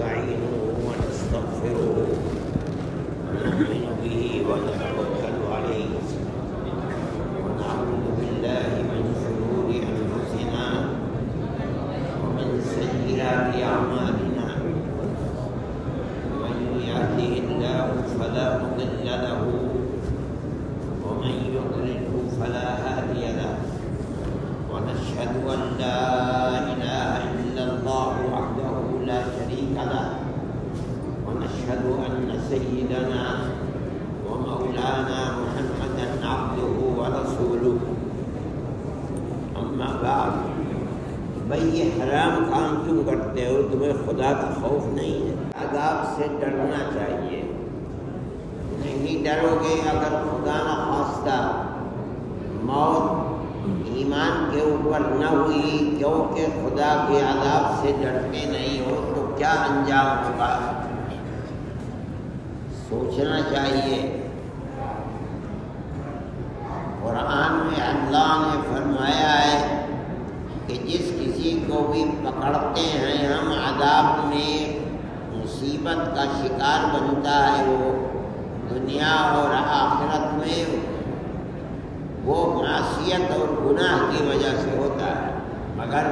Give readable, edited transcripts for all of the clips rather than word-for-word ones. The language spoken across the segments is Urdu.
ونستعينه ونستغفره ونؤمن به ونتوكل عليه ونعوذ بالله من شرور أنفسنا ومن سيئات أعمالنا من يهده الله فلا مضل له ومن يضلله فلا هادي له ونشهد أن لا إله إلا الله وحده لا شريك له ونشهد أن سيدنا ومولانا محمدا عبده ورسوله أما بعد بھئی یہ حرام کام کیوں کرتے ہو؟ تمہیں خدا کا خوف نہیں ہے؟ عذاب سے ڈرنا چاہیے. نہیں ڈرو گے اگر خدا نہ خواستہ موت ایمان کے اوپر نہ ہوئی کیونکہ خدا کے عذاب سے ڈرتے نہیں ہو تو کیا انجام ہوگا؟ سوچنا چاہیے. قرآن میں اللہ نے فرمایا ہے کہ جس کسی کو بھی پکڑتے ہیں ہم عذاب میں مصیبت کا شکار بنتا ہے، وہ دنیا اور آخرت میں وہ معصیت اور گناہ کی وجہ سے ہوتا ہے. مگر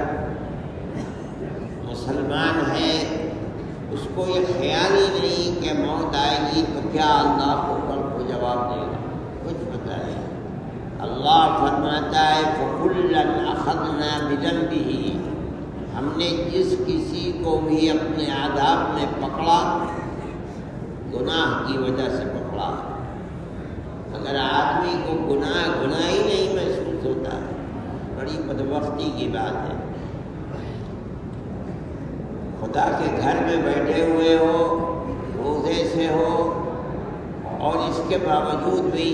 مسلمان ہے اس کو یہ خیال ہی نہیں کہ موت آئے گی تو کیا اللہ کو کل کو جواب دے گا، کچھ پتہ نہیں. اللہ فرماتا ہے فَكُلًّا أَخَذْنَا بِذَنبِهِ، ہم نے جس کسی کو بھی اپنے عذاب میں پکڑا گناہ کی وجہ سے پکڑا. اگر آدمی کو گناہ ہی نہیں محسوس ہوتا بڑی بدبختی کی بات ہے. خدا کے گھر میں بیٹھے ہوئے ہو، روزے سے ہو اور اس کے باوجود بھی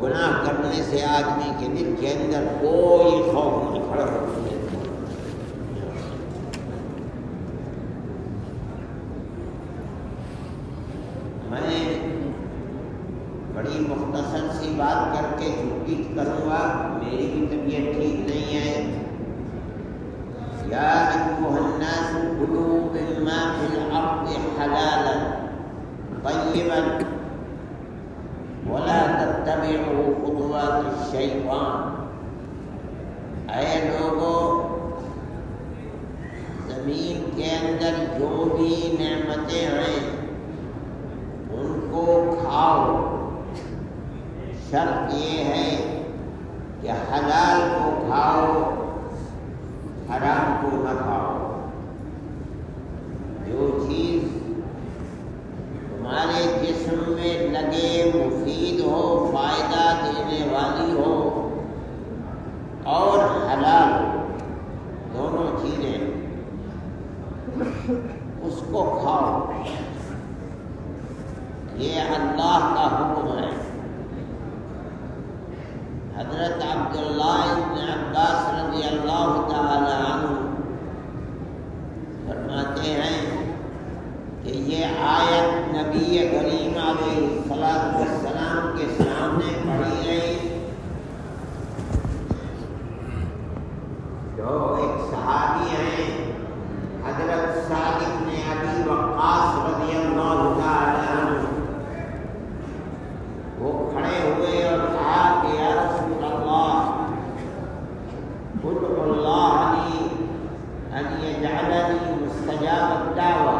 گناہ کرنے سے آدمی کے دل کے اندر کوئی خوف نہیں کھڑا ہوتی ہے. میں بڑی مختصر سی بات کر کے چھٹی کروں گا، میری بھی طبیعت ٹھیک نہیں ہے. یا ایھا الناس کلوا مما فی الارض حلالا طیبا ولا تتبعوا خطوات الشیطان. اے لوگو، زمین کے اندر جو بھی نعمتیں ہیں ان کو کھاؤ. شرط یہ ہے کہ حلال کو کھاؤ، حرام کو نہ کھاؤ. جو چیز تمہارے جسم میں لگے، مفید ہو، فائدہ دینے والی ہو اور حلال ہو، دونوں چیزیں اس کو کھاؤ. یہ اللہ کا حکم ہے. حضرت عبداللہ ابن عباس رضی اللہ تعالی عنہ فرماتے ہیں کہ یہ آیت نبی کریم علیہ السلام کے سامنے پڑھی گئی. جو ایک صحابی ہیں حضرت سعد بن ابی وقاص رضی اللہ تعالی عنہ، وہ کھڑے ہوئے اور کہا کہ یا رسول اللہ ادعو اللہ لی ان یجعلنی مستجاب الدعوہ،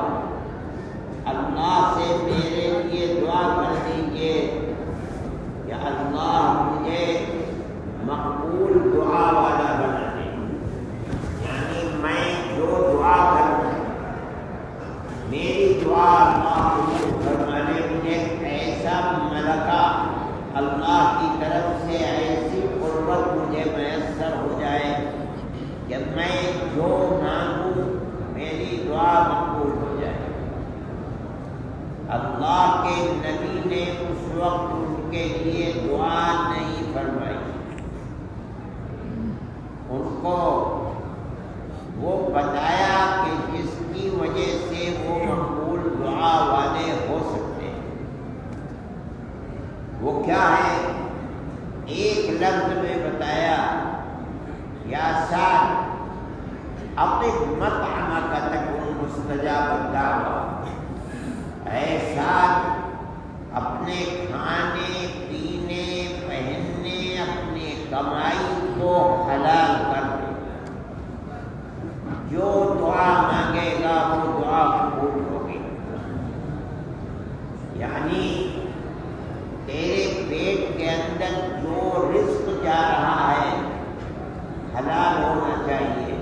اللہ سے میرے لیے دعا کر دیجیے کہ اللہ مجھے مقبول دعا والا بنا دے. یعنی میں جو دعا کروں میری دعا اللہ قبول فرمانے، مجھے ایسا ملکہ اللہ کی طرف سے ایسی قربت مجھے میسر ہو جائے کہ میں جو مانگوں میری دعا مقبول ہو جائے. اللہ کے نبی نے اس وقت ان کے لیے دعا نہیں فرمائی. ان کو وہ بتایا کہ جس کی وجہ سے وہ مقبول دعا والے ہو سکتے ہیں. وہ کیا ہے؟ ایک لفظ میں بتایا، یا سعد اقم مطعمک تکن مستجاب الدعوہ، ایسا اپنے کھانے پینے پہننے اپنی کمائی کو حلال کر دے، جو دعا مانگے گا وہ دعا قبول ہوگی۔ یعنی تیرے پیٹ کے اندر جو رزق جا رہا ہے حلال ہونا چاہیے،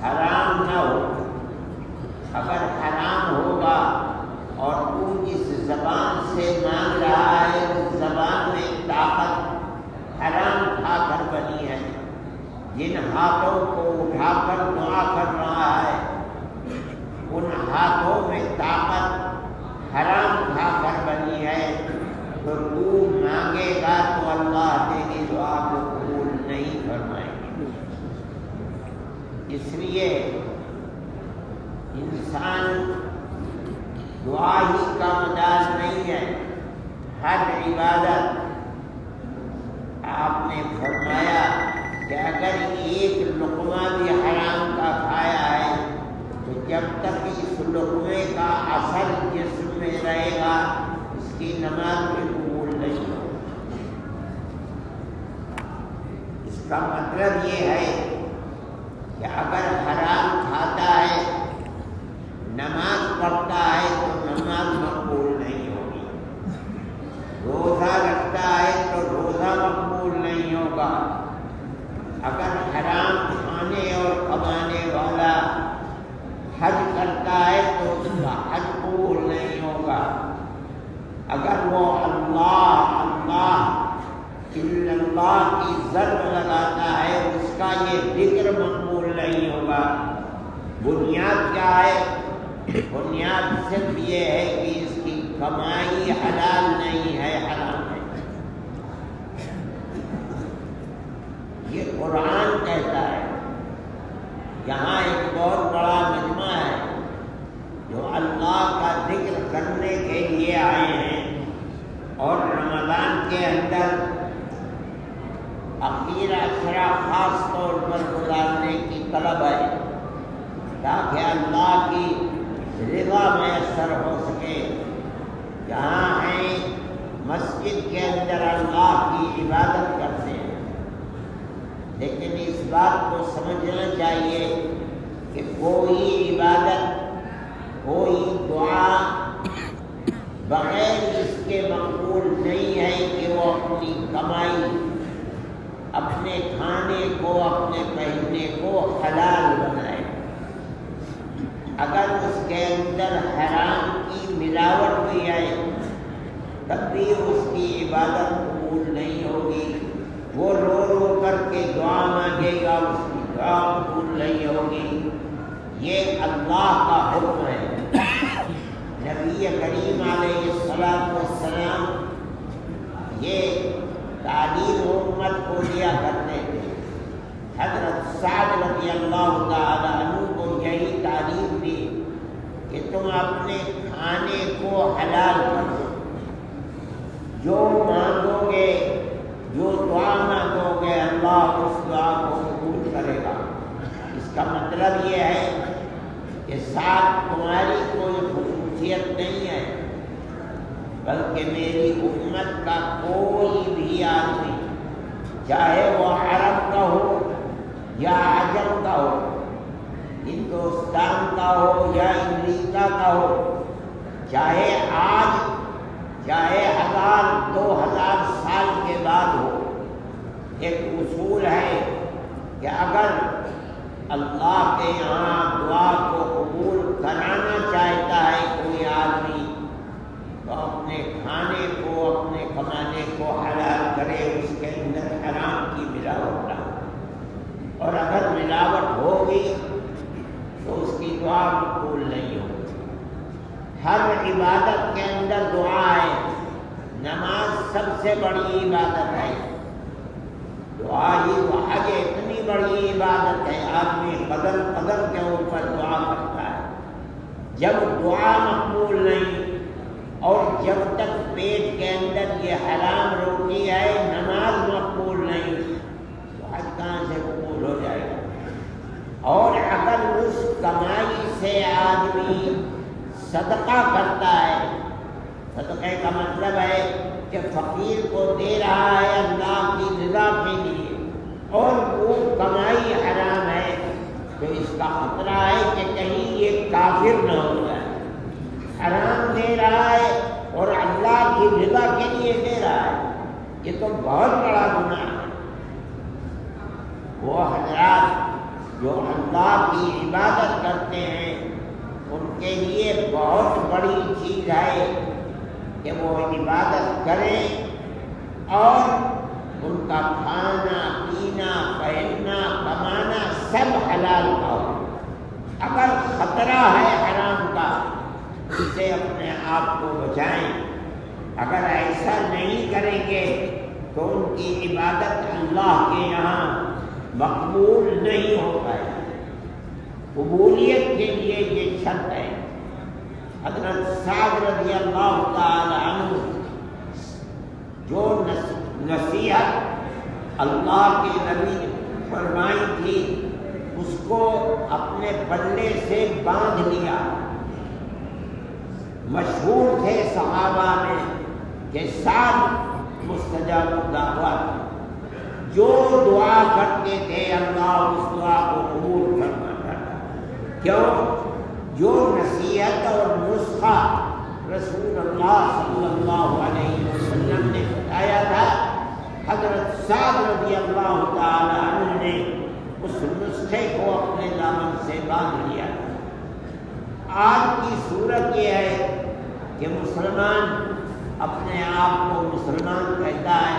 حرام نہ ہو۔ اگر حرام ہوگا اور تو جس زبان سے مانگ رہا ہے اس زبان میں طاقت حرام کھا کر بنی ہے، جن ہاتھوں کو اٹھا کر دعا کر رہا ہے ان ہاتھوں میں طاقت حرام کھا کر بنی ہے، تو تو مانگے گا تو اللہ تیری دعا کو قبول نہیں فرمائے گا۔ اس لیے انسان دعا ہی کا مدار نہیں ہے، ہر عبادت آپ نے فرمایا کہ اگر ایک لقمہ بھی حرام کا کھایا ہے تو جب تک اس لقمے کا اثر جسم میں رہے گا اس کی نماز بھی قبول نہیں ہوگی۔ اس کا مطلب یہ ہے کہ اگر حرام کھاتا ہے نماز پڑھتا ہے تو نماز مقبول نہیں ہوگی، روزہ رکھتا ہے تو روزہ مقبول نہیں ہوگا، اگر حرام کھانے اور کمانے والا حج کرتا ہے تو اس کا حج قبول نہیں ہوگا، اگر وہ اللہ اللہ الا اللہ کی ضرب لگاتا ہے اس کا یہ ذکر مقبول نہیں ہوگا۔ بنیاد کیا ہے؟ بنیاد صرف یہ ہے کہ اس کی کمائی حلال نہیں ہے، حرام ہے۔ یہ قرآن کہتا ہے۔ یہاں ایک بہت بڑا مجمع ہے جو اللہ کا ذکر کرنے کے لیے آئے ہیں اور رمضان کے اندر اخیر عشرہ خاص طور پر گزارنے کی طلب ہے تاکہ اللہ کی رضا میسر ہو سکے۔ جہاں ہیں مسجد کے اندر اللہ کی عبادت کرتے ہیں، لیکن اس بات کو سمجھنا چاہیے کہ کوئی عبادت کوئی دعا بغیر اس کے مقبول نہیں ہے کہ وہ اپنی کمائی اپنے کھانے کو اپنے پہننے کو حلال بنائے۔ اگر اس کے اندر حرام کی ملاوٹ بھی آئے تب بھی اس کی عبادت قبول نہیں ہوگی، وہ رو رو کر کے دعا مانگے گا اس کی دعا قبول نہیں ہوگی۔ یہ اللہ کا حکم ہے۔ نبی کریم علیہ السلام یہ تعلیم امت کو دیا کرتے تھے۔ حضرت سعد رضی اللہ تعالی عنہ کو یہی تعلیم دی کہ تم اپنے کھانے کو حلال کر دو، جو مانگو گے جو دعا مانگو گے اللہ اس دعا کو قبول کرے گا۔ اس کا مطلب یہ ہے کہ ساتھ تمہاری کوئی خصوصیت نہیں ہے، بلکہ میری امت کا کوئی بھی آدمی چاہے وہ عرب کا ہو یا عجم کا ہو، ہندوستان کا ہو یا امریکہ کا ہو، چاہے آج چاہے 1000-2000 سال کے بعد ہو، ایک اصول ہے کہ اگر اللہ کے یہاں دعا کو قبول کرانا چاہتا ہے کوئی آدمی تو اپنے کھانے کو اپنے کمانے کو حلال کرے، اس کے اندر حرام کی ملاوٹ نہ ہو، اور اگر ملاوٹ ہوگی تو اس کی دعا مقبول نہیں ہوگی۔ ہر عبادت کے اندر دعا ہے، نماز سب سے بڑی عبادت ہے، دعا ہی حج اتنی بڑی عبادت ہے، آدمی قدم قدم کے اوپر دعا کرتا ہے۔ جب دعا مقبول نہیں اور جب تک پیٹ کے اندر یہ حرام روٹی ہے نماز مقبول نہیں تو حج کہاں سے قبول ہو جائے گا؟ اور اگر اس کمائی سے آدمی صدقہ کرتا ہے، صدقے کا مطلب ہے کہ فقیر کو دے رہا ہے اللہ کی رضا کے لیے، اور وہ کمائی حرام ہے، تو اس کا خطرہ ہے کہ کہیں یہ کافر نہ ہو جائے۔ حرام دے رہا ہے اور اللہ کی رضا کے لیے دے رہا ہے، یہ تو بہت بڑا گناہ ہے۔ وہ حضرات جو اللہ کی عبادت کرتے ہیں ان کے لیے بہت بڑی چیز ہے کہ وہ عبادت کریں اور ان کا کھانا پینا پہننا کمانا سب حلال کا ہو۔ اگر خطرہ ہے حرام کا اسے اپنے آپ کو بچائیں، اگر ایسا نہیں کریں گے تو ان کی عبادت اللہ کے یہاں مقبول نہیں ہو پائے۔ قبولیت کے لیے یہ شرط ہے۔ حضرت سعد رضی اللہ تعالی عنہ جو نصیحت اللہ کے نبی نے فرمائی تھی اس کو اپنے پلے سے باندھ لیا۔ مشہور تھے صحابہ میں کہ سعد مستجاب الدعوات، جو دعا کرتے تھے اللہ اس دعا کو قبول فرماتا تھا۔ کیوں؟ جو نصیحت اور نسخہ رسول اللہ صلی اللہ علیہ وسلم نے بتایا تھا، حضرت سعد رضی اللہ تعالی عنہ نے اس نسخے کو اپنے دامن سے باندھ لیا۔ آج کی صورت یہ ہے کہ مسلمان اپنے آپ کو مسلمان کہتا ہے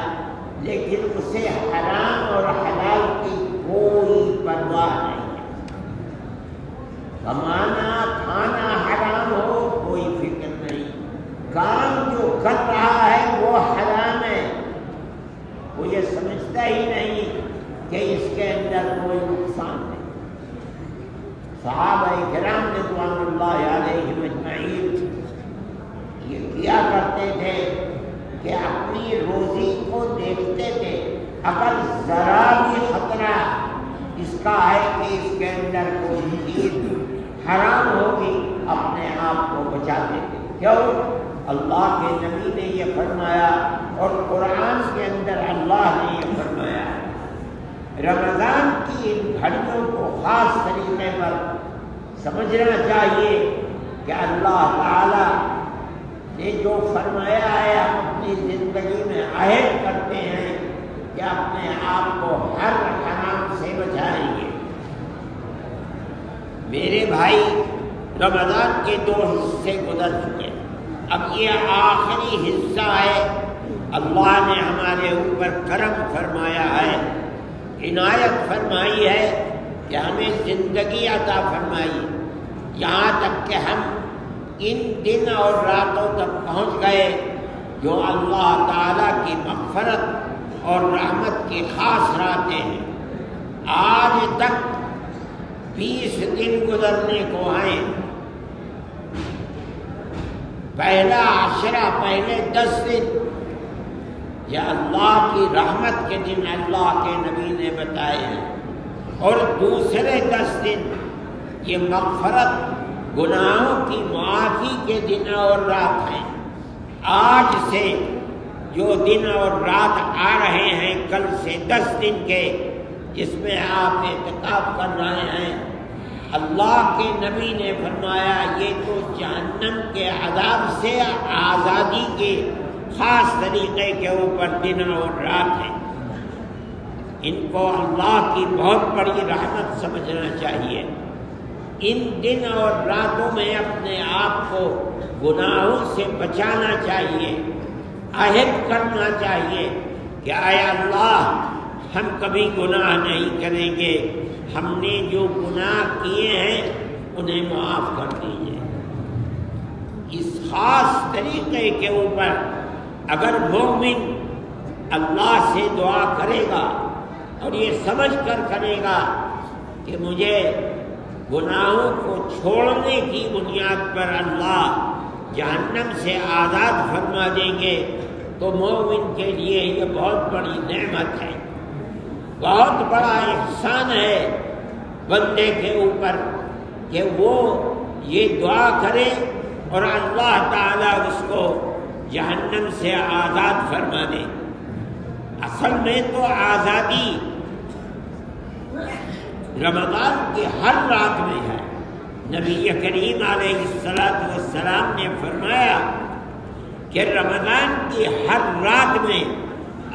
لیکن اسے حرام اور حلال کی کوئی پرواہ نہیں ہے۔ کمانا کھانا حرام ہو کوئی فکر نہیں، کام جو کر رہا ہے وہ حرام ہے، وہ یہ سمجھتا ہی نہیں کہ اس کے اندر کوئی نقصان نہیں۔ صحابہ کرام رضوان اللہ علیہم اجمعین یہ کیا کرتے تھے کہ اپنی روزی کو دیکھتے تھے، اگر ذرا بھی خطرہ اس کا ہے کہ اس کے اندر کوئی چیز حرام ہوگی اپنے آپ کو بچاتے تھے۔ کیوں؟ اللہ کے نبی نے یہ فرمایا اور قرآن کے اندر اللہ نے یہ فرمایا۔ رمضان کی ان گھڑیوں کو خاص طریقے پر سمجھنا چاہیے کہ اللہ تعالی نے جو فرمایا ہے ہم اپنی زندگی میں عہد کرتے ہیں کہ اپنے آپ کو ہر حرام سے بچائیں گے۔ میرے بھائی، رمضان کے 2 حصے گزر چکے، اب یہ آخری حصہ ہے۔ اللہ نے ہمارے اوپر کرم فرمایا ہے، عنایت فرمائی ہے کہ ہمیں زندگی عطا فرمائی، یہاں تک کہ ہم ان دن اور راتوں تک پہنچ گئے جو اللہ تعالیٰ کی مغفرت اور رحمت کی خاص راتیں ہیں۔ آج تک 20 دن گزرنے کو آئے، پہلا عشرہ، پہلے 10 دن یہ اللہ کی رحمت کے دن اللہ کے نبی نے بتائے ہیں، اور دوسرے 10 دن یہ مغفرت گناہوں کی معافی کے دن اور رات ہیں۔ آج سے جو دن اور رات آ رہے ہیں، کل سے 10 دن کے جس میں آپ اعتکاف کر رہے ہیں، اللہ کے نبی نے فرمایا یہ تو جہنم کے عذاب سے آزادی کے خاص طریقے کے اوپر دن اور رات ہیں۔ ان کو اللہ کی بہت بڑی رحمت سمجھنا چاہیے۔ ان دن اور راتوں میں اپنے آپ کو گناہوں سے بچانا چاہیے، عہد کرنا چاہیے کہ اے اللہ ہم کبھی گناہ نہیں کریں گے، ہم نے جو گناہ کیے ہیں انہیں معاف کر دیجیے۔ اس خاص طریقے کے اوپر اگر مومن اللہ سے دعا کرے گا اور یہ سمجھ کر کرے گا کہ مجھے گناہوں کو چھوڑنے کی بنیاد پر اللہ جہنم سے آزاد فرما دیں گے، تو مومن کے لیے یہ بہت بڑی نعمت ہے، بہت بڑا احسان ہے بندے کے اوپر کہ وہ یہ دعا کرے اور اللہ تعالیٰ اس کو جہنم سے آزاد فرما دے۔ اصل میں تو آزادی رمضان کی ہر رات میں ہے۔ نبی کریم علیہ السلام نے فرمایا کہ رمضان کی ہر رات میں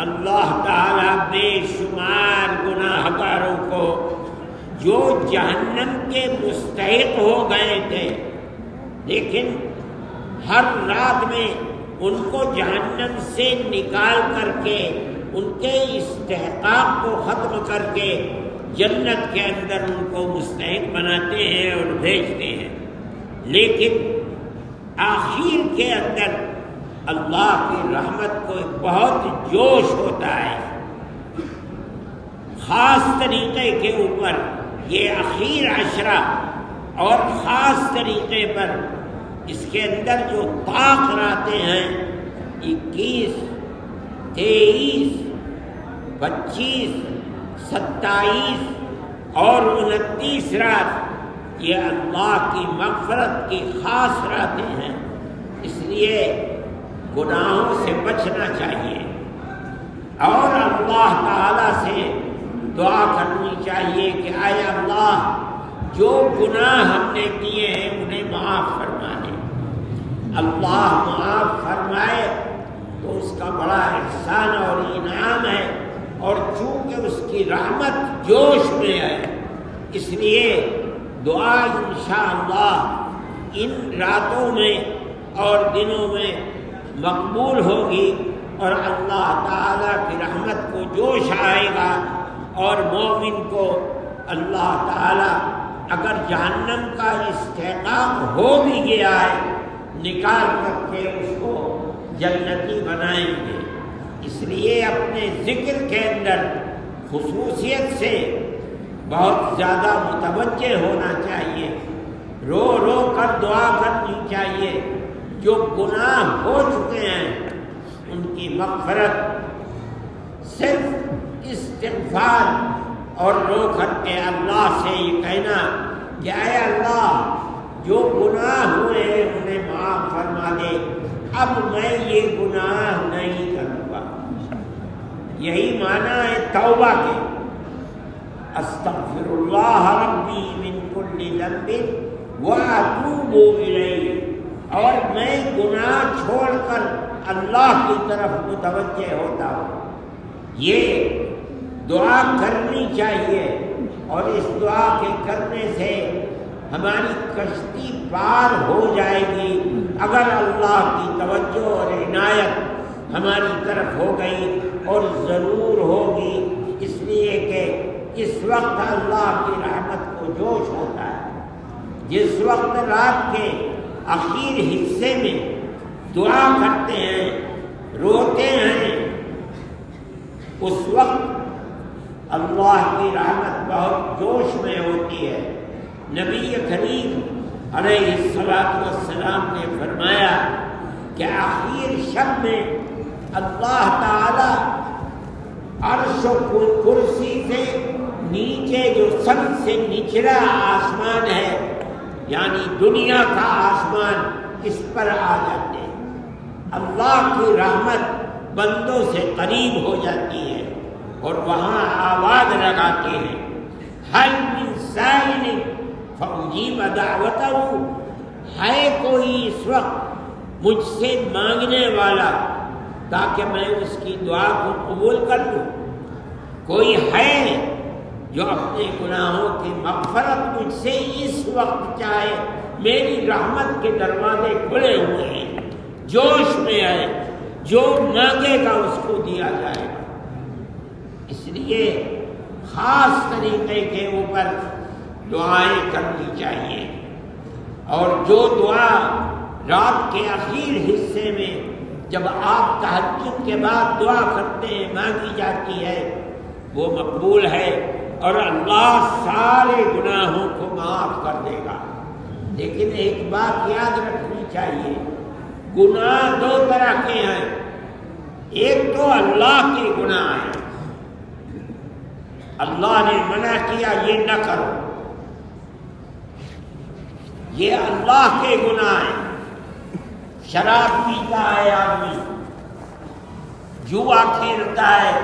اللہ تعالیٰ بے شمار گناہ گاروں کو جو جہنم کے مستحق ہو گئے تھے، لیکن ہر رات میں ان کو جہنم سے نکال کر کے ان کے استحقاق کو ختم کر کے جنت کے اندر ان کو مستحق بناتے ہیں اور بھیجتے ہیں۔ لیکن آخر کے اندر اللہ کی رحمت کو ایک بہت جوش ہوتا ہے، خاص طریقے کے اوپر یہ اخیر عشرہ اور خاص طریقے پر اس کے اندر جو طاق راتیں ہیں 21، 23، 25، 27 اور 29 رات، یہ اللہ کی مغفرت کی خاص راتیں ہیں۔ اس لیے گناہوں سے بچنا چاہیے اور اللہ تعالیٰ سے دعا کرنی چاہیے کہ اے اللہ جو گناہ ہم نے کیے ہیں انہیں معاف فرما دے۔ اللہ معاف فرمائے تو اس کا بڑا احسان اور انعام ہے، اور چونکہ اس کی رحمت جوش میں ہے، اس لیے دعا انشاءاللہ ان راتوں میں اور دنوں میں مقبول ہوگی، اور اللہ تعالیٰ کی رحمت کو جوش آئے گا، اور مومن کو اللہ تعالیٰ اگر جہنم کا استحقاق ہو بھی گیا ہے نکال کر کے اس کو جنتی بنائیں گے۔ اس لیے اپنے ذکر کے اندر خصوصیت سے بہت زیادہ متوجہ ہونا چاہیے، رو رو کر دعا کرنی چاہیے۔ جو گناہ ہو چکے ہیں ان کی مغفرت صرف استغفار اور رو کر کے اللہ سے یہ کہنا کہ اے اللہ جو گناہ ہوئے ہیں انہیں معاف فرما دے، اب میں یہ گناہ نہیں کروں گا۔ یہی معنی ہے توبہ کے، استغفر اللہ ربی من کل ذنب واتوب الیہ، اور میں گناہ چھوڑ کر اللہ کی طرف متوجہ ہوتا ہوں۔ یہ دعا کرنی چاہیے، اور اس دعا کے کرنے سے ہماری کشتی پار ہو جائے گی اگر اللہ کی توجہ اور عنایت ہماری طرف ہو گئی، اور ضرور ہوگی، اس لیے کہ اس وقت اللہ کی رحمت کو جوش ہوتا ہے۔ جس وقت رات کے آخر حصے میں دعا کرتے ہیں، روتے ہیں، اس وقت اللہ کی رحمت بہت جوش میں ہوتی ہے۔ نبی کریم علیہ السلام نے فرمایا کہ آخر شب میں اللہ تعالی عرش و کرسی سے نیچے جو سب سے نچلا آسمان ہے، یعنی دنیا کا آسمان، اس پر آ جاتے ہیں۔ اللہ کی رحمت بندوں سے قریب ہو جاتی ہے، اور وہاں آواز لگاتے ہیں، حل من سائل فأجیب دعوتہ، ہے کوئی اس وقت مجھ سے مانگنے والا تاکہ میں اس کی دعا کو قبول کر لوں؟ کوئی ہے جو اپنے گناہوں کی مغفرت مجھ سے اس وقت چاہے؟ میری رحمت کے دروازے کھلے ہوئے ہیں، جوش میں ہے، جو مانگے گا اس کو دیا جائے گا۔ اس لیے خاص طریقے کے اوپر دعائیں کرنی چاہیے، اور جو دعا رات کے آخر حصے میں جب آپ تہجد کے بعد دعا کرتے ہیں مانگی جاتی ہے وہ مقبول ہے، اور اللہ سارے گناہوں کو معاف کر دے گا۔ لیکن ایک بات یاد رکھنی چاہیے، گناہ دو طرح کے ہیں، ایک تو اللہ کے گناہ ہیں، اللہ نے منع کیا یہ نہ کرو، یہ اللہ کے گناہ ہیں۔ شراب پیتا ہے آدمی، جوا کھیلتا ہے،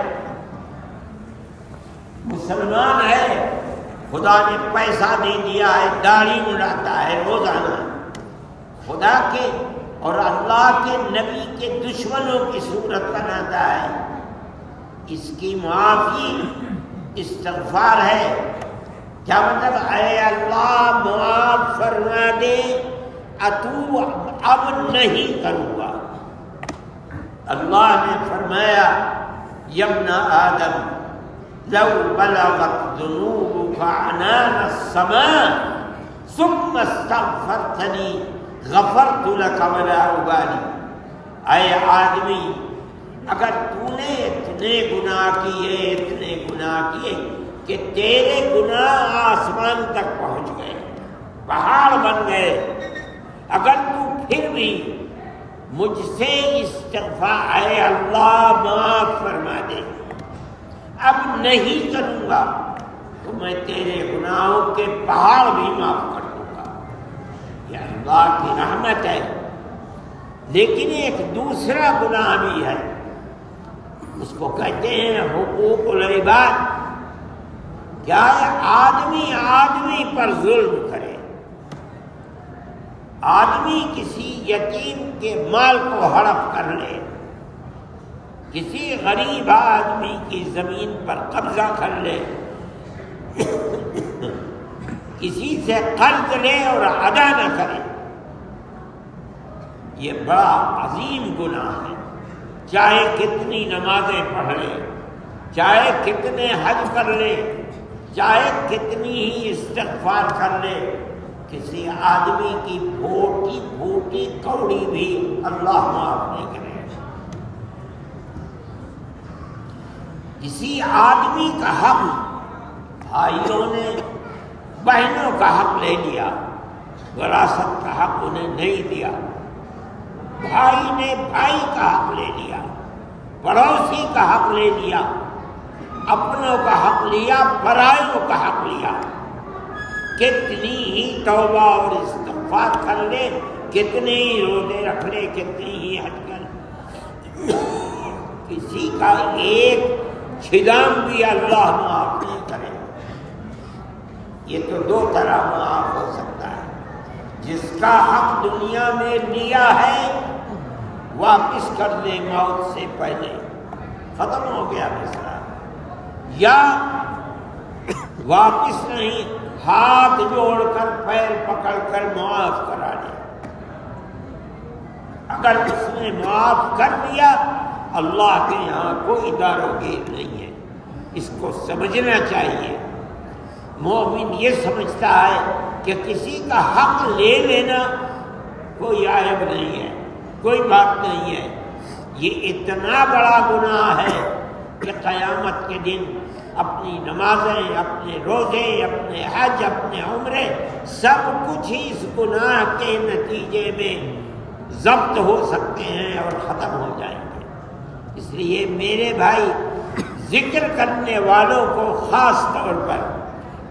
مسلمان ہے، خدا نے پیسہ دے دیا ہے، داڑھی مڑاتا ہے روزانہ، خدا کے اور اللہ کے نبی کے دشمنوں کی صورت بناتا ہے، اس کی معافی استغفار ہے۔ کیا مطلب؟ اے اللہ معاف فرما دے، اتوب اب نہیں کروں گا۔ اللہ نے فرمایا یا ابن آدم لو بلغت ذنوبك عنان السماء ثم استغفرتنی غفرت لك ولا ابالی۔ اے آدمی، اگر تو نے اتنے گناہ کیے کہ تیرے گناہ آسمان تک پہنچ گئے، پہاڑ بن گئے، اگر تو پھر بھی مجھ سے استغفار، اے اللہ معاف فرما دے، اب نہیں کروں گا، تو میں تیرے گناہوں کے پہاڑ بھی معاف کر دوں گا۔ یہ اللہ کی رحمت ہے۔ لیکن ایک دوسرا گناہ بھی ہے، اس کو کہتے ہیں حقوق العباد۔ کیا ہے؟ آدمی پر ظلم کرے، آدمی کسی یتیم کے مال کو ہڑپ کر لے، کسی غریب آدمی کی زمین پر قبضہ کر لے، کسی سے قرض لے اور ادا نہ کرے، یہ بڑا عظیم گناہ ہے۔ چاہے کتنی نمازیں پڑھ لے، چاہے کتنے حج کر لے، چاہے کتنی ہی استغفار کر لے، کسی آدمی کی پھوٹی پھوٹی کوڑی بھی اللہ معاف نہیں کرے۔ کسی آدمی کا حق بھائیوں نے بہنوں کا حق لے لیا، وراثت کا حق انہیں نہیں دیا، بھائی نے بھائی کا حق لے لیا، پڑوسی کا حق لے لیا، اپنوں کا حق لیا، پرائیوں کا حق لیا، کتنی ہی توبہ اور استغفار کر لے، کتنے ہی روزے رکھ لے، کتنی ہی حج کر لے، کسی کا ایک چھدام بھی اللہ معاف نہیں کرے۔ یہ تو دو طرح معاف ہو سکتا ہے، جس کا حق دنیا میں لیا ہے واپس کر دے موت سے پہلے، ختم ہو گیا مسئلہ، یا واپس نہیں، ہاتھ جوڑ کر پیر پکڑ کر معاف کرا دے۔ اگر اس نے معاف کر دیا، اللہ کے یہاں کوئی دار و گیر نہیں ہے، اس کو سمجھنا چاہیے۔ مومن یہ سمجھتا ہے کہ کسی کا حق لے لینا کوئی عیب نہیں ہے، کوئی بات نہیں ہے۔ یہ اتنا بڑا گناہ ہے کہ قیامت کے دن اپنی نمازیں، اپنے روزے، اپنے حج، اپنے عمرے، سب کچھ ہی اس گناہ کے نتیجے میں ضبط ہو سکتے ہیں اور ختم ہو جائیں گے۔ اس لیے میرے بھائی، ذکر کرنے والوں کو خاص طور پر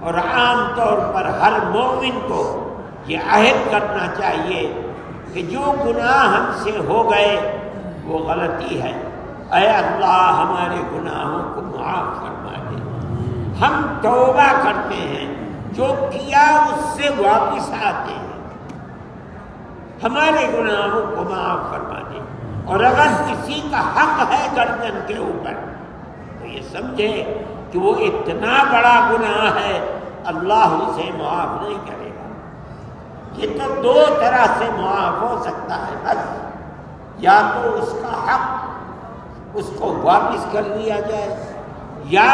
اور عام طور پر ہر مومن کو یہ عہد کرنا چاہیے کہ جو گناہ ہم سے ہو گئے وہ غلطی ہے، اے اللہ ہمارے گناہوں کو معاف فرما دے۔ ہم توبہ کرتے ہیں، جو کیا اس سے واپس آتے ہیں، ہمارے گناہوں کو معاف فرما دے۔ اور اگر کسی کا حق ہے گردن کے اوپر تو یہ سمجھے کہ وہ اتنا بڑا گناہ ہے، اللہ اسے معاف نہیں کرے گا۔ یہ تو دو طرح سے معاف ہو سکتا ہے بس، یا تو اس کا حق اس کو واپس کر دیا جائے، یا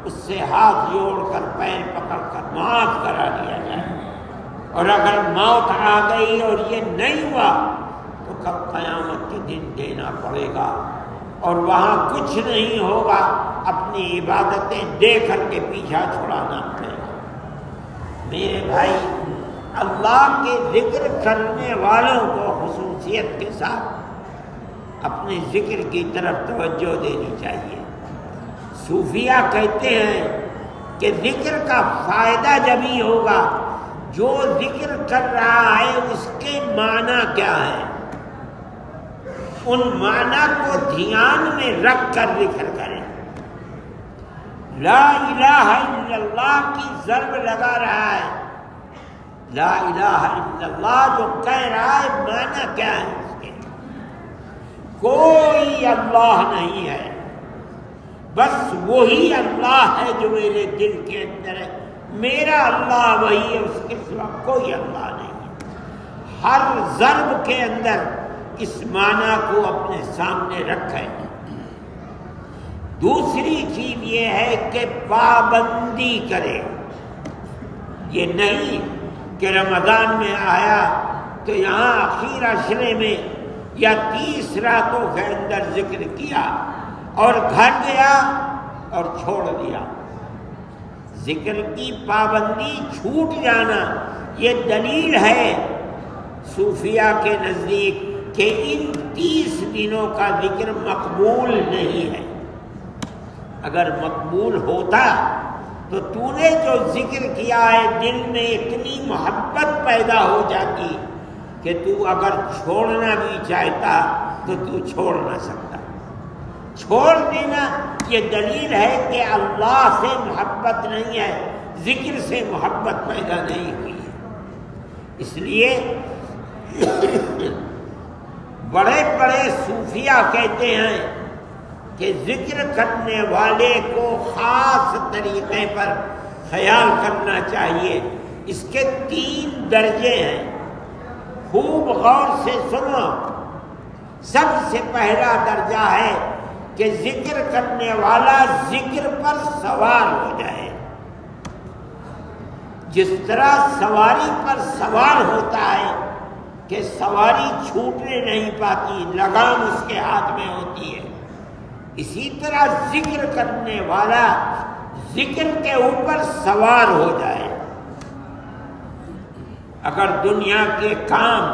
اس سے ہاتھ جوڑ کر پیر پکڑ کر معاف کرا دیا جائے۔ اور اگر موت آ گئی اور یہ نہیں ہوا تو کل قیامت کے دن دینا پڑے گا، اور وہاں کچھ نہیں ہوگا، اپنی عبادتیں دے کر کے پیچھا چھڑانا پڑے گا۔ میرے بھائی، اللہ کے ذکر کرنے والوں کو خصوصیت کے ساتھ اپنے ذکر کی طرف توجہ دینی چاہیے۔ صوفیہ کہتے ہیں کہ ذکر کا فائدہ جب ہی ہوگا جو ذکر کر رہا ہے اس کے معنی کیا ہے، ان معنی کو دھیان میں رکھ کر ذکر کریں۔ لا الہ الا اللہ کی ضرب لگا رہا ہے، لا الہ الا اللہ جو کہہ رہا ہے معنی کیا ہے اس کے؟ کوئی اللہ نہیں ہے، بس وہی اللہ ہے جو میرے دل کے اندر ہے، میرا اللہ وہی ہے، اس کے سوا کوئی اللہ نہیں ہے۔ ہر ضرب کے اندر اس معنی کو اپنے سامنے رکھیں۔ دوسری چیز یہ ہے کہ پابندی کرے، یہ نہیں کہ رمضان میں آیا تو یہاں آخر عشرے میں یا 30 راتوں کے اندر ذکر کیا اور گھر گیا اور چھوڑ دیا۔ ذکر کی پابندی چھوٹ جانا یہ دلیل ہے صوفیہ کے نزدیک کہ ان 30 دنوں کا ذکر مقبول نہیں ہے۔ اگر مقبول ہوتا تو تو نے جو ذکر کیا ہے دل میں اتنی محبت پیدا ہو جاتی کہ تو اگر چھوڑنا بھی چاہتا تو تو چھوڑ نہ سکتا۔ چھوڑ دینا یہ دلیل ہے کہ اللہ سے محبت نہیں ہے، ذکر سے محبت پیدا نہیں ہوئی ہے۔ اس لیے بڑے بڑے صوفیہ کہتے ہیں کہ ذکر کرنے والے کو خاص طریقے پر خیال کرنا چاہیے۔ اس کے 3 درجے ہیں، خوب غور سے سنو۔ سب سے پہلا درجہ ہے کہ ذکر کرنے والا ذکر پر سوار ہو جائے۔ جس طرح سواری پر سوار ہوتا ہے کہ سواری چھوٹنے نہیں پاتی، لگام اس کے ہاتھ میں ہوتی ہے، اسی طرح ذکر کرنے والا ذکر کے اوپر سوار ہو جائے۔ اگر دنیا کے کام،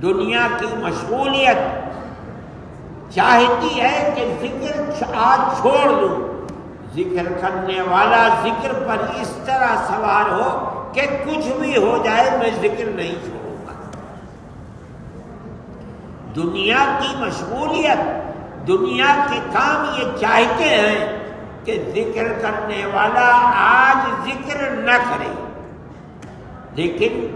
دنیا کی مشغولیت چاہتی ہے کہ ذکر آج چھوڑ دوں، ذکر کرنے والا ذکر پر اس طرح سوار ہو کہ کچھ بھی ہو جائے میں ذکر نہیں چھوڑوں گا۔ دنیا کی مشغولیت، دنیا کے کام یہ چاہتے ہیں کہ ذکر کرنے والا آج ذکر نہ کرے، لیکن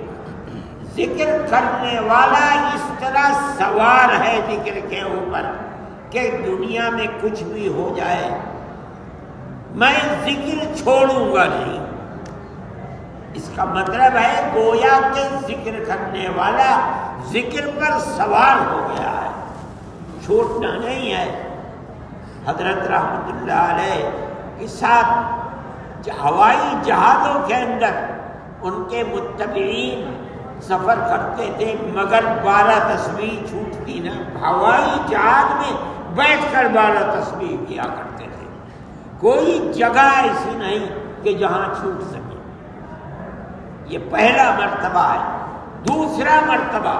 ذکر کرنے والا اس طرح سوار ہے ذکر کے اوپر کہ دنیا میں کچھ بھی ہو جائے میں ذکر چھوڑوں گا نہیں۔ اس کا مطلب ہے گویا کہ ذکر کرنے والا ذکر پر سوار ہو گیا ہے، چھوٹنا نہیں ہے۔ حضرت رحمت اللہ علیہ کے ساتھ ہوائی جہازوں کے اندر ان کے متبعین سفر کرتے تھے، مگر 12 تسبیح چھوٹتی نہ، ہوائی جہاز میں بیٹھ کر 12 تسبیح کیا کرتے تھے۔ کوئی جگہ ایسی نہیں کہ جہاں چھوٹ سکے۔ یہ پہلا مرتبہ ہے۔ دوسرا مرتبہ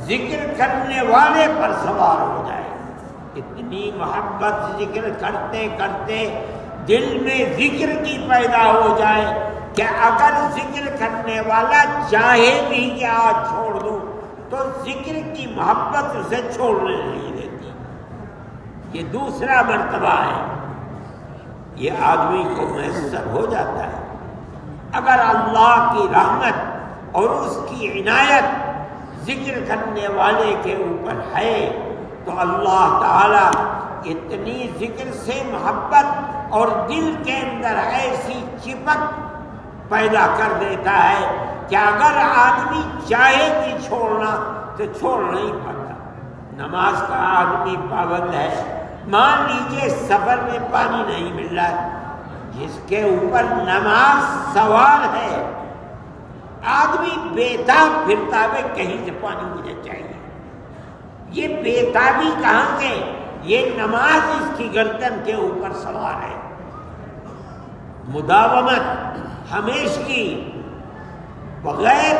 ذکر کرنے والے پر سوار ہو جائے۔ اتنی محبت ذکر کرتے کرتے دل میں ذکر کی پیدا ہو جائے کہ اگر ذکر کرنے والا چاہے بھی کہ آج چھوڑ دوں تو ذکر کی محبت اسے چھوڑنے نہیں دیتی۔ یہ دوسرا مرتبہ ہے، یہ آدمی کو میسر ہو جاتا ہے اگر اللہ کی رحمت اور اس کی عنایت ذکر کرنے والے کے اوپر ہے تو اللہ تعالی اتنی ذکر سے محبت اور دل کے اندر ایسی چپک پیدا کر دیتا ہے کہ اگر آدمی چاہے بھی چھوڑنا تو چھوڑ نہیں پاتا۔ نماز کا آدمی پابند ہے، مان لیجئے سفر میں پانی نہیں مل رہا، جس کے اوپر نماز سوار ہے آدمی بےتاب پھرتا ہے کہیں سے پانی مجھے چاہیے۔ یہ بےتابی کہاں کے؟ یہ نماز اس کی گردن کے اوپر سوار ہے۔ مداومت، ہمیشگی، بغیر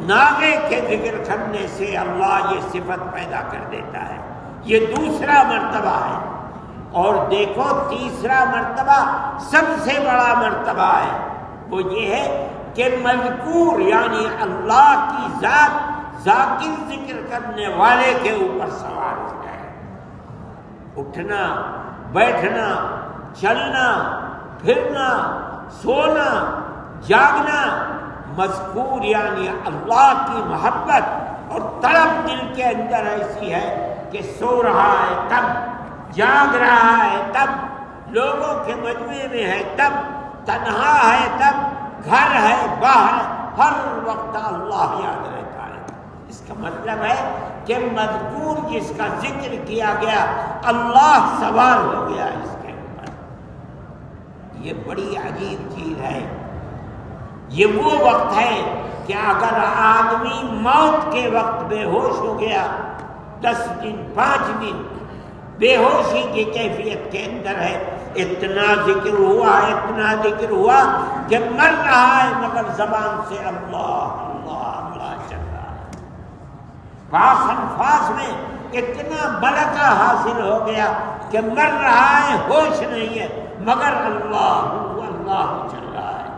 ناغے کے ذکر کرنے سے اللہ یہ صفت پیدا کر دیتا ہے۔ یہ دوسرا مرتبہ ہے۔ اور دیکھو تیسرا مرتبہ سب سے بڑا مرتبہ ہے، وہ یہ ہے کہ مذکور یعنی اللہ کی ذات ذاکر ذکر کرنے والے کے اوپر سوار ہو جائے۔ اٹھنا، بیٹھنا، چلنا، پھرنا، سونا، جاگنا، مذکور یعنی اللہ کی محبت اور طلب دل کے اندر ایسی ہے کہ سو رہا ہے تب، جاگ رہا ہے تب، لوگوں کے مجمع میں ہے تب، تنہا ہے تب، گھر ہے باہر، ہر وقت اللہ یاد رہتا ہے۔ اس کا مطلب ہے کہ مذکور جس کا ذکر کیا گیا اللہ سوار ہو گیا اس کے اوپر۔ یہ بڑی عجیب چیز ہے۔ یہ وہ وقت ہے کہ اگر آدمی موت کے وقت بے ہوش ہو گیا، 10 دن 5 دن بے ہوشی کی کیفیت کے اندر ہے، اتنا ذکر ہوا کہ مر رہا ہے مگر زبان سے اللہ اللہ اللہ چل رہا ہے۔ پاس انفاس میں اتنا ملکہ حاصل ہو گیا کہ مر رہا ہے، ہوش نہیں ہے مگر اللہ اللہ چل رہا ہے۔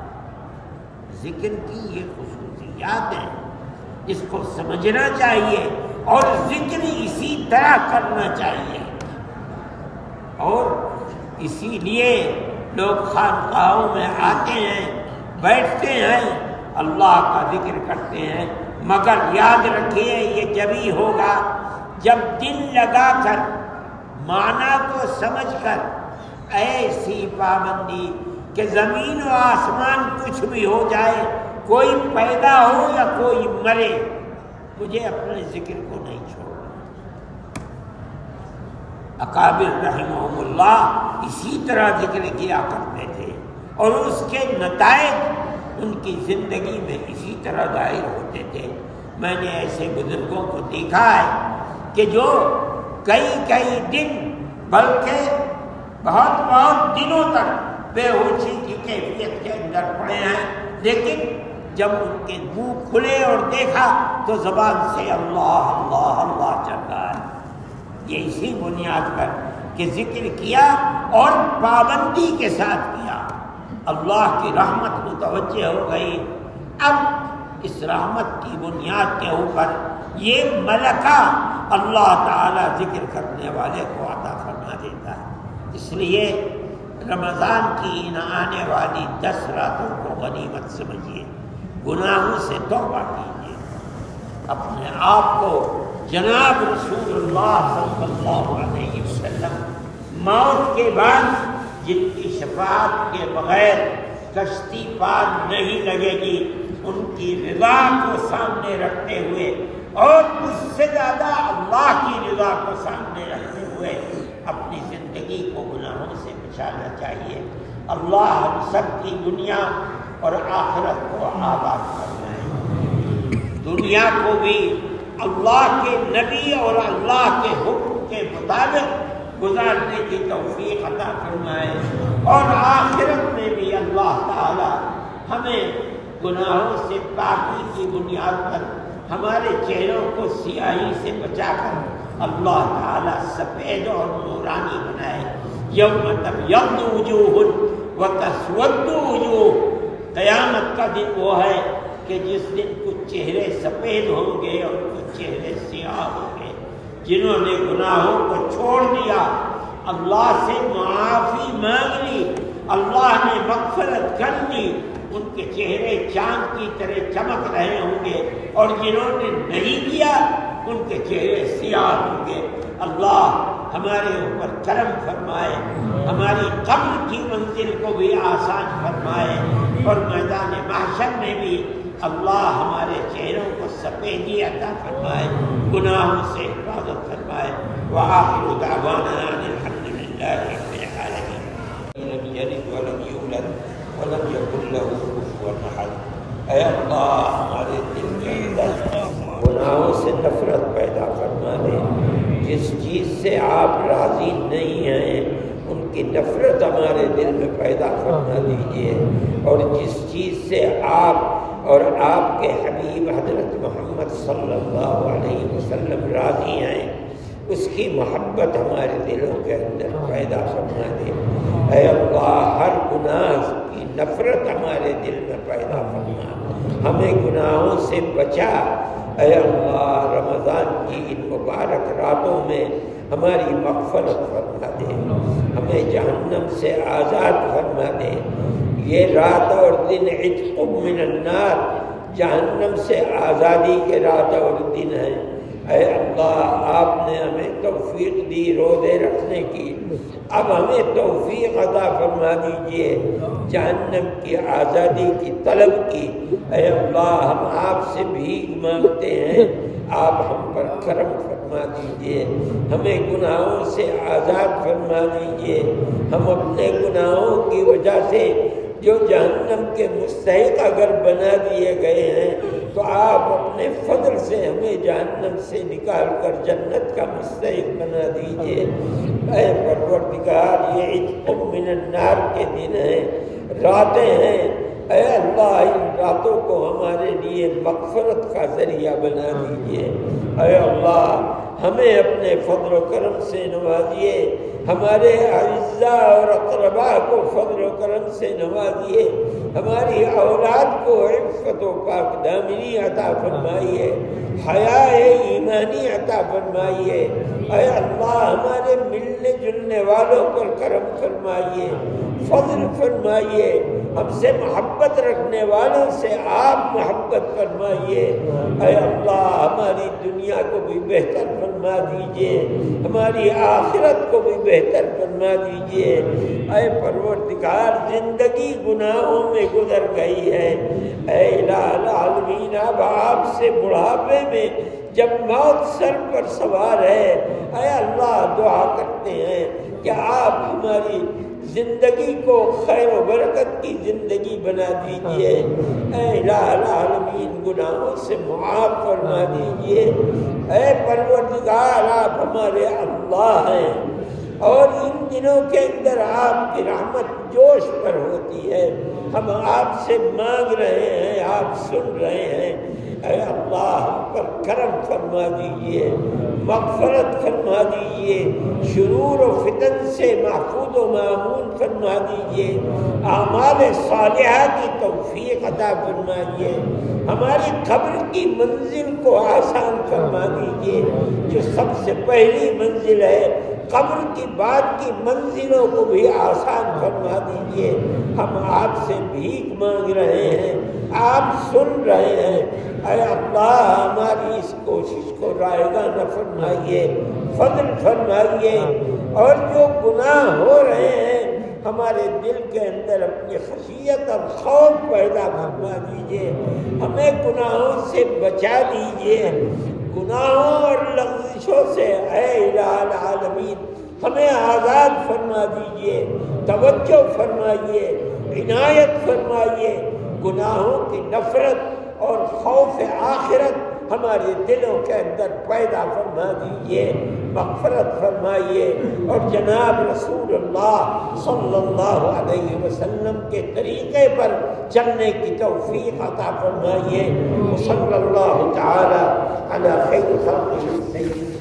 ذکر کی یہ خصوصیات ہیں، اس کو سمجھنا چاہیے اور ذکر اسی طرح کرنا چاہیے۔ اور اسی لیے لوگ خانقاہوں میں آتے ہیں، بیٹھتے ہیں، اللہ کا ذکر کرتے ہیں، مگر یاد رکھیے یہ جبھی ہوگا جب دل لگا کر، معنی کو سمجھ کر، ایسی پابندی کہ زمین و آسمان کچھ بھی ہو جائے، کوئی پیدا ہو یا کوئی مرے، مجھے اپنے ذکر کو نہیں چھوڑنا۔ اکابر رحمہم اللہ اسی طرح ذکر کیا کرتے تھے اور اس کے نتائج ان کی زندگی میں اسی طرح ظاہر ہوتے تھے۔ میں نے ایسے بزرگوں کو دیکھا ہے کہ جو کئی دن بلکہ بہت دنوں تک بے ہوشی کی کیفیت کے اندر پڑے ہیں، لیکن جب ان کے منہ کھلے اور دیکھا تو زبان سے اللہ اللہ اللہ چل رہا ہے۔ یہ اسی بنیاد پر کہ ذکر کیا اور پابندی کے ساتھ کیا، اللہ کی رحمت متوجہ ہو گئی۔ اب اس رحمت کی بنیاد کے اوپر یہ ملکہ اللہ تعالی ذکر کرنے والے کو عطا فرما دیتا ہے۔ اس لیے رمضان کی ان آنے والی 10 راتوں کو غنیمت سمجھیے، گناہوں سے توبہ کیجیے، اپنے آپ کو جناب رسول اللہ صلی اللہ علیہ وسلم موت کے بعد جن کی شفاعت کے بغیر کشتی پار نہیں لگے گی، ان کی رضا کو سامنے رکھتے ہوئے اور اس سے زیادہ اللہ کی رضا کو سامنے رکھتے ہوئے اپنی زندگی کو گناہوں سے بچانا چاہیے۔ اللہ ہم سب کی دنیا اور آخرت کو آباد فرمائے، دنیا کو بھی اللہ کے نبی اور اللہ کے حکم کے مطابق گزارنے کی توفیق عطا فرمائے، اور آخرت میں بھی اللہ تعالی ہمیں گناہوں سے پاکی کی بنیاد پر ہمارے چہروں کو سیاہی سے بچا کر اللہ تعالی سفید اور نورانی بنائے۔ یوم تبیض وجوہ وتسود وجوہ، قیامت کا دن وہ ہے کہ جس دن کچھ چہرے سفید ہوں گے اور کچھ چہرے سیاہ ہوں گے۔ جنہوں نے گناہوں کو چھوڑ دیا، اللہ سے معافی مانگ لی، اللہ نے مغفرت کر دی، ان کے چہرے چاند کی طرح چمک رہے ہوں گے، اور جنہوں نے نہیں کیا ان کے چہرے سیاہ ہوں گے۔ اللہ ہمارے اوپر کرم فرمائے، ہماری قبر کی منزل کو بھی آسان فرمائے، اور میدان محشر میں بھی اللہ ہمارے چہروں کو سفیدی عطا فرمائے، گناہوں سے حفاظت فرمائے۔ وآخر دعوانا ان الحمد للہ رب العالمین۔ لم یلد ولم یولد ولم یکن له کفوا احد۔ اے اللہ ہمارے دل کے اندر گناہوں سے نفرت پیدا فرما دے، جس چیز سے آپ راضی نہیں ہیں ان کی نفرت ہمارے دل میں پیدا فرما دیجیے، اور جس چیز سے آپ اور آپ کے حبیب حضرت محمد صلی اللہ علیہ وسلم راضی ہیں اس کی محبت ہمارے دلوں کے اندر پیدا فرما دے۔ اے اللہ ہر گناہ کی نفرت ہمارے دل میں پیدا فرما، ہمیں گناہوں سے بچا۔ اے اللہ رمضان کی ان مبارک راتوں میں ہماری مغفرت فرما دے، ہمیں جہنم سے آزاد فرما دے۔ یہ رات اور دن عتق من النار، جہنم سے آزادی کے رات اور دن ہیں۔ اے اللہ آپ نے ہمیں توفیق دی روزے رکھنے کی، اب ہمیں توفیق عطا فرما دیجئے جہنم کی آزادی کی طلب کی۔ اے اللہ ہم آپ سے بھیک مانگتے ہیں، آپ ہم پر کرم فرما دیجئے، ہمیں گناہوں سے آزاد فرما دیجئے۔ ہم اپنے گناہوں کی وجہ سے جو جہنم کے مستحق اگر بنا دیے گئے ہیں تو آپ اپنے فضل سے ہمیں جہنم سے نکال کر جنت کا مستحق بنا دیجئے۔ اے پروردگار یہ عتق من النار کے دن ہیں، راتیں ہیں، اے اللہ ان راتوں کو ہمارے لیے مغفرت کا ذریعہ بنا دیجئے۔ اے اللہ ہمیں اپنے فضل و کرم سے نوازیے، ہمارے اعزاء اور اقرباء کو فضل و کرم سے نوازیے، ہماری اولاد کو عفت و پاک دامنی عطا فرمائیے، حیا ایمانی عطا فرمائیے۔ اے اللہ ہمارے ملنے جلنے والوں پر کرم فرمائیے، فضل فرمائیے، ہم سے محبت رکھنے والوں سے آپ محبت فرمائیے۔ اے اللہ ہماری دنیا کو بھی بہتر فرما دیجئے، ہماری آخرت کو بھی بہتر فرما دیجئے۔ اے پروردگار زندگی گناہوں میں گزر گئی ہے، اے الہ العالمین اب آپ سے بڑھاپے میں جب موت سر پر سوار ہے، اے اللہ دعا کرتے ہیں کہ آپ ہماری زندگی کو خیر و برکت کی زندگی بنا دیجئے۔ اے الہ العالمین گناہوں سے معاف فرما دیجئے۔ اے پروردگار آپ ہمارے اللہ ہیں اور ان دنوں کے اندر آپ کی رحمت جوش پر ہوتی ہے، ہم آپ سے مانگ رہے ہیں، آپ سن رہے ہیں۔ اے اللہ ہم پر کرم فرما دیجئے، مغفرت فرما دیجئے، شرور و فتن سے محفوظ و مامون فرما دیجئے، اعمال صالحہ کی توفیق عطا فرمائیے، ہماری قبر کی منزل کو آسان فرما دیجئے، جو سب سے پہلی منزل ہے، قبر کی بعد کی منزلوں کو بھی آسان فرما دیجئے۔ ہم آپ سے بھیک مانگ رہے ہیں، آپ سن رہے ہیں۔ اے اللہ ہماری اس کوشش کو رائگاں نہ فرمائیے، فضل فرمائیے، اور جو گناہ ہو رہے ہیں ہمارے دل کے اندر اپنی خشیت اور خوف پیدا فرما دیجئے، ہمیں گناہوں سے بچا دیجئے، گناہوں اور لغزشوں سے اے الہ العالمین ہمیں آزاد فرما دیجئے، توجہ فرمائیے، عنایت فرمائیے، گناہوں کی نفرت اور خوف آخرت ہمارے دلوں کے اندر پیدا فرما دیجئے، مغفرت فرمائیے، اور جناب رسول اللہ صلی اللہ علیہ وسلم کے طریقے پر چلنے کی توفیق عطا فرمائیے۔ صلی اللہ تعالی علی خیر خلقہ سیدنا